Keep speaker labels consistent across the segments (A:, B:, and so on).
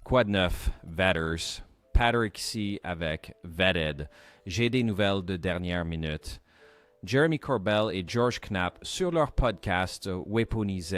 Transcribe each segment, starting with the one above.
A: Quoi de neuf, Vetters? Patrick ici avec Vetted. J'ai des nouvelles de dernière minute. Jeremy Corbell et George Knapp, sur leur podcast Weponi Z,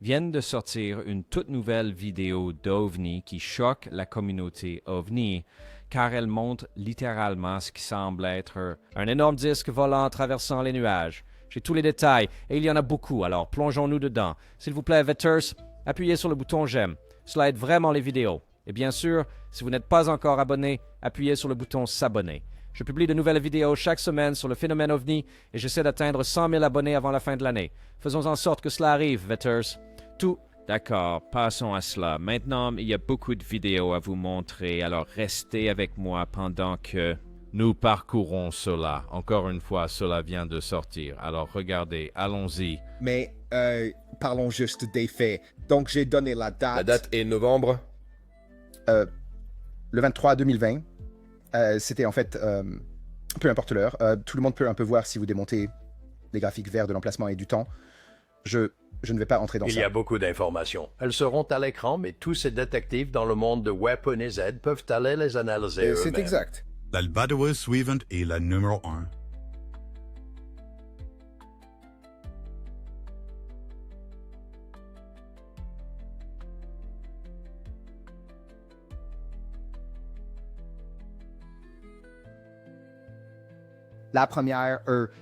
A: viennent de sortir une toute nouvelle vidéo d'OVNI qui choque la communauté OVNI, car elle montre littéralement ce qui semble être un énorme disque volant traversant les nuages. J'ai tous les détails, et il y en a beaucoup, alors plongeons-nous dedans. S'il vous plaît, Vetters, appuyez sur le bouton j'aime. Cela aide vraiment les vidéos. Et bien sûr, si vous n'êtes pas encore abonné, appuyez sur le bouton s'abonner. Je publie de nouvelles vidéos chaque semaine sur le phénomène OVNI et j'essaie d'atteindre 100 000 abonnés avant la fin de l'année. Faisons en sorte que cela arrive, Vetters. Tout. D'accord, passons à cela. Maintenant, il y a beaucoup de vidéos à vous montrer, alors restez avec moi pendant que nous parcourons cela. Encore une fois, cela vient de sortir. Alors regardez, allons-y.
B: Mais, parlons juste des faits. Donc, j'ai donné la date.
C: La date est novembre?
B: Le 23 2020. C'était en fait, peu importe l'heure, tout le monde peut un peu voir si vous démontez les graphiques verts de l'emplacement et du temps. Je ne vais pas entrer dans ça.
C: Il y a beaucoup d'informations. Elles seront à l'écran, mais tous ces détectives dans le monde de Weponi Z peuvent aller les analyser eux-mêmes.
B: C'est exact.
D: La vidéo suivante est la numéro 1.
B: La première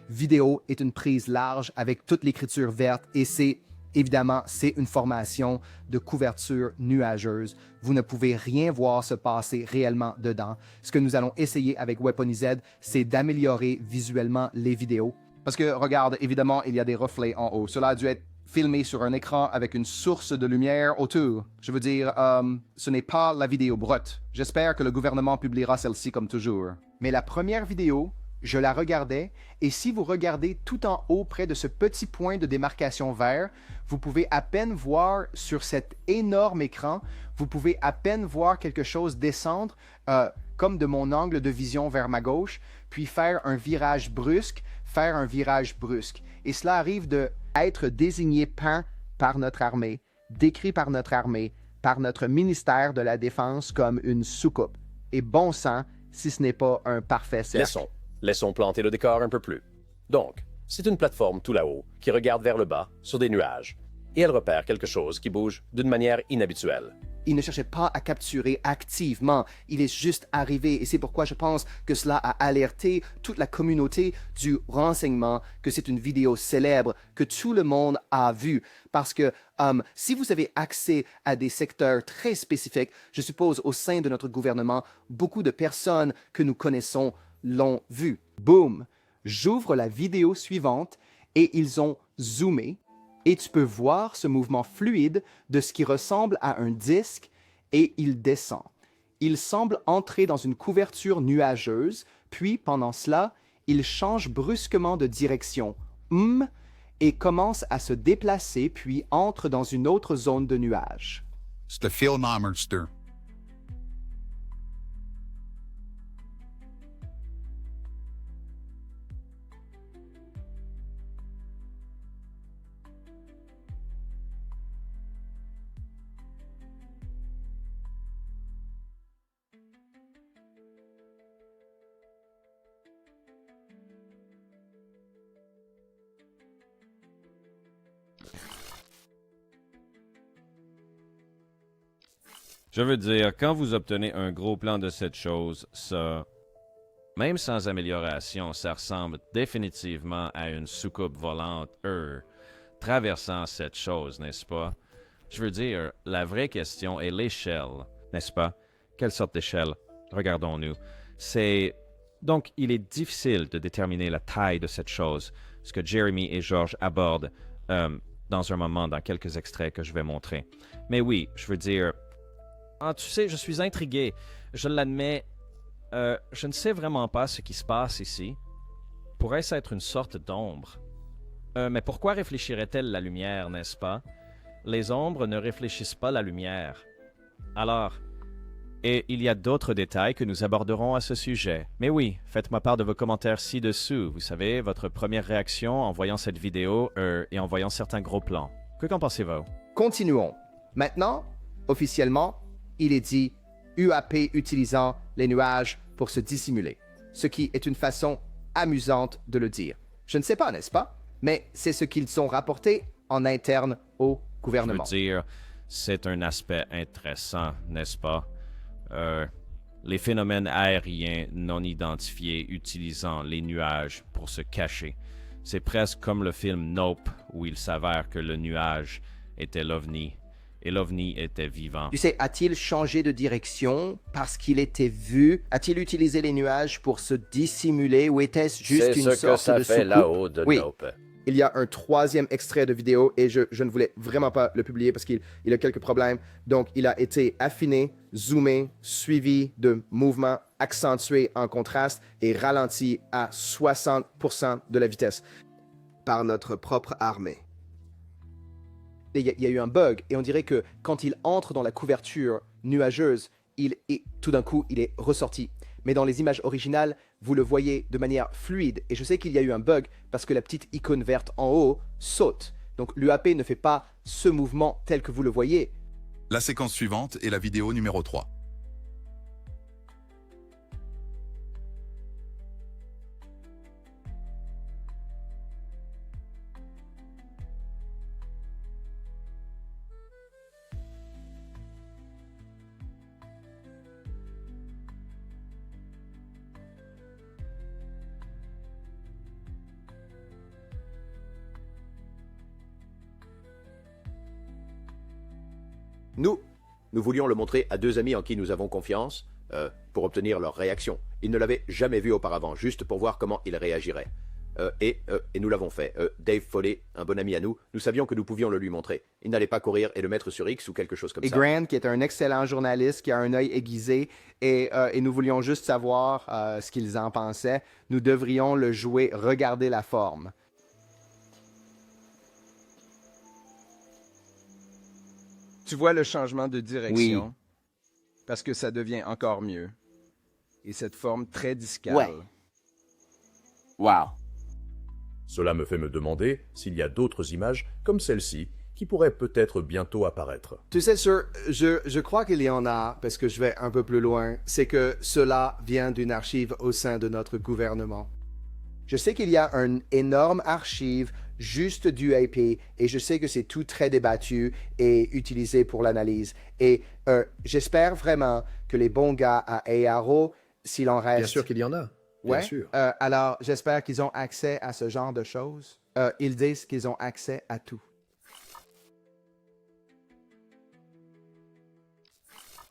B: vidéo est une prise large avec toute l'écriture verte et c'est une formation de couverture nuageuse. Vous ne pouvez rien voir se passer réellement dedans. Ce que nous allons essayer avec Weponi Z, c'est d'améliorer visuellement les vidéos. Parce que, regarde, évidemment, il y a des reflets en haut. Cela a dû être filmé sur un écran avec une source de lumière autour. Je veux dire, ce n'est pas la vidéo brute. J'espère que le gouvernement publiera celle-ci comme toujours. Mais la première vidéo, je la regardais, et si vous regardez tout en haut près de ce petit point de démarcation vert, vous pouvez à peine voir sur cet énorme écran, vous pouvez à peine voir quelque chose descendre, comme de mon angle de vision vers ma gauche, puis faire un virage brusque. Et cela arrive de être désigné par notre armée, décrit par notre armée, par notre ministère de la Défense comme une soucoupe. Et bon sang, si ce n'est pas un parfait cercle.
C: Laissons planter le décor un peu plus. Donc, c'est une plateforme tout là-haut qui regarde vers le bas sur des nuages. Et elle repère quelque chose qui bouge d'une manière inhabituelle.
B: Il ne cherchait pas à capturer activement, il est juste arrivé et c'est pourquoi je pense que cela a alerté toute la communauté du renseignement que c'est une vidéo célèbre que tout le monde a vue. Parce que si vous avez accès à des secteurs très spécifiques, je suppose au sein de notre gouvernement, beaucoup de personnes que nous connaissons l'ont vu. Boum! J'ouvre la vidéo suivante et ils ont zoomé et tu peux voir ce mouvement fluide de ce qui ressemble à un disque et il descend. Il semble entrer dans une couverture nuageuse, puis pendant cela, il change brusquement de direction et commence à se déplacer puis entre dans une autre zone de nuages.
D: C'est le phénomène.
A: Je veux dire, quand vous obtenez un gros plan de cette chose, ça, même sans amélioration, ça ressemble définitivement à une soucoupe volante, traversant cette chose, n'est-ce pas? Je veux dire, la vraie question est l'échelle, n'est-ce pas? Quelle sorte d'échelle? Regardons-nous. Donc, il est difficile de déterminer la taille de cette chose, ce que Jeremy et George abordent dans un moment, dans quelques extraits que je vais montrer. Mais oui, je veux dire... Ah, tu sais, je suis intrigué. Je l'admets. Je ne sais vraiment pas ce qui se passe ici. Pourrait-ce être une sorte d'ombre? Mais pourquoi réfléchirait-elle la lumière, n'est-ce pas? Les ombres ne réfléchissent pas la lumière. Alors, et il y a d'autres détails que nous aborderons à ce sujet. Mais oui, faites-moi part de vos commentaires ci-dessous. Vous savez, votre première réaction en voyant cette vidéo et en voyant certains gros plans. Qu'en pensez-vous?
B: Continuons. Maintenant, officiellement, il est dit UAP utilisant les nuages pour se dissimuler, ce qui est une façon amusante de le dire. Je ne sais pas, n'est-ce pas? Mais c'est ce qu'ils ont rapporté en interne au gouvernement.
A: Je veux dire, c'est un aspect intéressant, n'est-ce pas? Les phénomènes aériens non identifiés utilisant les nuages pour se cacher. C'est presque comme le film Nope, où il s'avère que le nuage était l'OVNI, et l'OVNI était vivant.
B: Tu sais, a-t-il changé de direction parce qu'il était vu? A-t-il utilisé les nuages pour se dissimuler ou était-ce juste une sorte de
C: C'est ce que ça fait
B: soucoupe?
C: là-haut de
B: Oui.
C: Nope.
B: Il y a un troisième extrait de vidéo et je ne voulais vraiment pas le publier parce qu'il a quelques problèmes. Donc, il a été affiné, zoomé, suivi de mouvements accentués en contraste et ralenti à 60% de la vitesse par notre propre armée. Il y a eu un bug et on dirait que quand il entre dans la couverture nuageuse, tout d'un coup, il est ressorti. Mais dans les images originales, vous le voyez de manière fluide. Et je sais qu'il y a eu un bug parce que la petite icône verte en haut saute. Donc l'UAP ne fait pas ce mouvement tel que vous le voyez.
D: La séquence suivante est la vidéo numéro 3.
C: Nous voulions le montrer à deux amis en qui nous avons confiance pour obtenir leur réaction. Ils ne l'avaient jamais vu auparavant, juste pour voir comment ils réagiraient. Et nous l'avons fait. Dave Foley, un bon ami à nous, nous savions que nous pouvions le lui montrer. Il n'allait pas courir et le mettre sur X ou quelque chose comme
B: Et
C: ça.
B: Grant, qui est un excellent journaliste, qui a un œil aiguisé, et nous voulions juste savoir ce qu'ils en pensaient. Nous devrions le jouer, regarder la forme. Tu vois le changement de direction?
E: Oui.
B: Parce que ça devient encore mieux. Et cette forme très discale.
E: Ouais. Wow.
C: Cela me fait me demander s'il y a d'autres images comme celle-ci qui pourraient peut-être bientôt apparaître.
B: Tu sais, sir, je crois qu'il y en a, parce que je vais un peu plus loin, c'est que cela vient d'une archive au sein de notre gouvernement. Je sais qu'il y a une énorme archive juste du IP et je sais que c'est tout très débattu et utilisé pour l'analyse. Et j'espère vraiment que les bons gars à ARO, s'il en reste...
C: Bien sûr qu'il y en a. Bien
B: Ouais.
C: sûr.
B: Alors, j'espère qu'ils ont accès à ce genre de choses. Ils disent qu'ils ont accès à tout.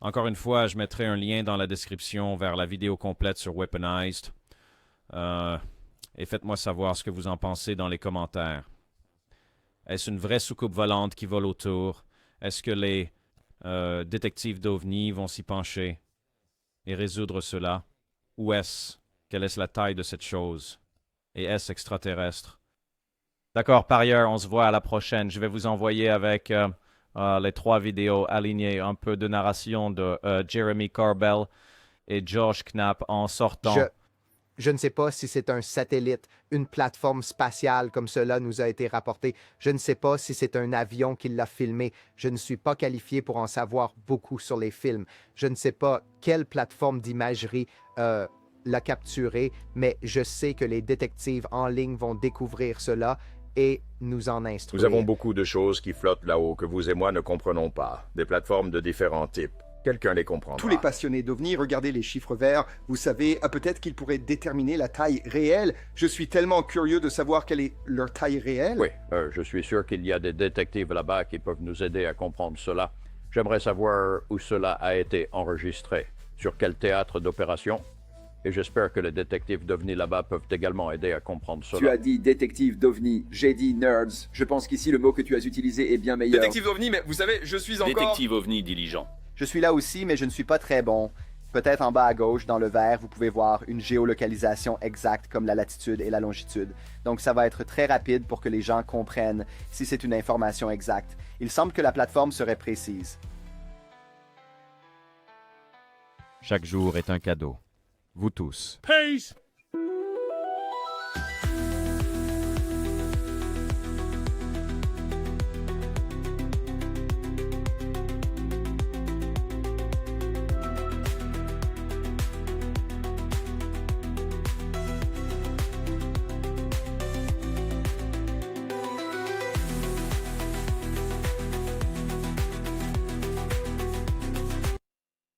A: Encore une fois, je mettrai un lien dans la description vers la vidéo complète sur Weaponized. Et faites-moi savoir ce que vous en pensez dans les commentaires. Est-ce une vraie soucoupe volante qui vole autour? Est-ce que les détectives d'OVNI vont s'y pencher et résoudre cela? Ou est-ce? Quelle est la taille de cette chose? Et est-ce extraterrestre? D'accord, parieur, on se voit à la prochaine. Je vais vous envoyer avec les 3 vidéos alignées, un peu de narration de Jeremy Corbell et George Knapp en sortant.
B: Je ne sais pas si c'est un satellite, une plateforme spatiale comme cela nous a été rapporté. Je ne sais pas si c'est un avion qui l'a filmé. Je ne suis pas qualifié pour en savoir beaucoup sur les films. Je ne sais pas quelle plateforme d'imagerie l'a capturé, mais je sais que les détectives en ligne vont découvrir cela et nous en instruire.
F: Nous avons beaucoup de choses qui flottent là-haut que vous et moi ne comprenons pas. Des plateformes de différents types. Quelqu'un les comprendra.
G: Tous les passionnés d'OVNI, regardez les chiffres verts. Vous savez, peut-être qu'ils pourraient déterminer la taille réelle. Je suis tellement curieux de savoir quelle est leur taille réelle.
H: Oui, je suis sûr qu'il y a des détectives là-bas qui peuvent nous aider à comprendre cela. J'aimerais savoir où cela a été enregistré, sur quel théâtre d'opération. Et j'espère que les détectives d'OVNI là-bas peuvent également aider à comprendre cela.
E: Tu as dit détective d'OVNI, j'ai dit nerds. Je pense qu'ici le mot que tu as utilisé est bien meilleur.
I: Détective OVNI, mais vous savez, je suis encore...
J: Détective OVNI diligent.
B: Je suis là aussi, mais je ne suis pas très bon. Peut-être en bas à gauche, dans le vert, vous pouvez voir une géolocalisation exacte comme la latitude et la longitude. Donc ça va être très rapide pour que les gens comprennent si c'est une information exacte. Il semble que la plateforme serait précise.
A: Chaque jour est un cadeau. Vous tous.
J: Peace!